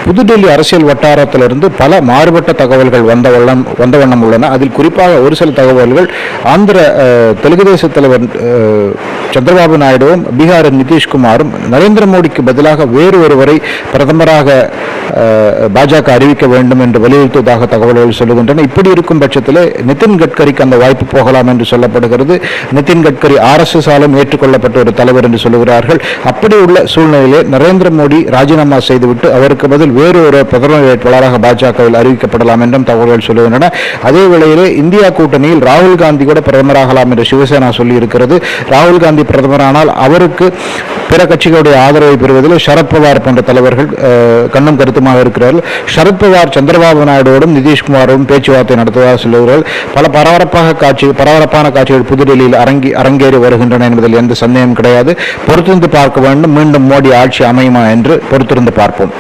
புதுடெல்லி அரசியல் வட்டாரத்திலிருந்து பல மாறுபட்ட தகவல்கள் வந்த வண்ணம் உள்ளன. அதில் குறிப்பாக ஒரு சில தகவல்கள் தெலுங்கு தேச தலைவர் சந்திரபாபு நாயுடுவும் பீகாரின் நிதிஷ்குமாரும் நரேந்திர மோடிக்கு பதிலாக வேறு ஒருவரை பிரதமராக பாஜக அறிவிக்க வேண்டும் என்று வலியுறுத்துவதாக தகவல்கள் சொல்லுகின்றன. இப்படி இருக்கும் பட்சத்தில் நிதின் கட்கரிக்கு அந்த வாய்ப்பு போகலாம் என்று சொல்லப்படுகிறது. நிதின் கட்கரி RSS ஆலும் ஏற்றுக்கொள்ளப்பட்ட ஒரு தலைவர் என்று சொல்லுகிறார்கள். அப்படி உள்ள சூழ்நிலையிலே நரேந்திர மோடி ராஜினாமா செய்துவிட்டு அவருக்கு பதில் வேறு ஒரு பிரதமர் வேட்பாளராக பாஜகவில் அறிவிக்கப்படலாம் என்றும் தகவல்கள் சொல்லுகின்றன. அதே வேளையிலே இந்தியா கூட்டணியில் ராகுல் காந்தி கூட பிரதமராகலாம் என்று சிவசேனா சொல்லி இருக்கிறது. ராகுல் காந்தி பிரதமரானால் அவருக்கு பிற கட்சிகளுடைய ஆதரவை பெறுவதில் சரத்பவார் போன்ற தலைவர்கள் கண்ணும் கருத்துமாக இருக்கிறார்கள். சரத்பவார் சந்திரபாபு நாயுடுவோடும் நிதிஷ்குமாரோடும் பேச்சுவார்த்தை நடத்துவதாக சொல்லுகிறார்கள். பல பரபரப்பான காட்சிகள் புதுடெல்லியில் அரங்கேறி வருகின்றன என்பதில் எந்த சந்தேகம் கிடையாது. பொறுத்திருந்து பார்க்க வேண்டும். மீண்டும் மோடி ஆட்சி அமையுமா என்று பொறுத்திருந்து பார்ப்போம்.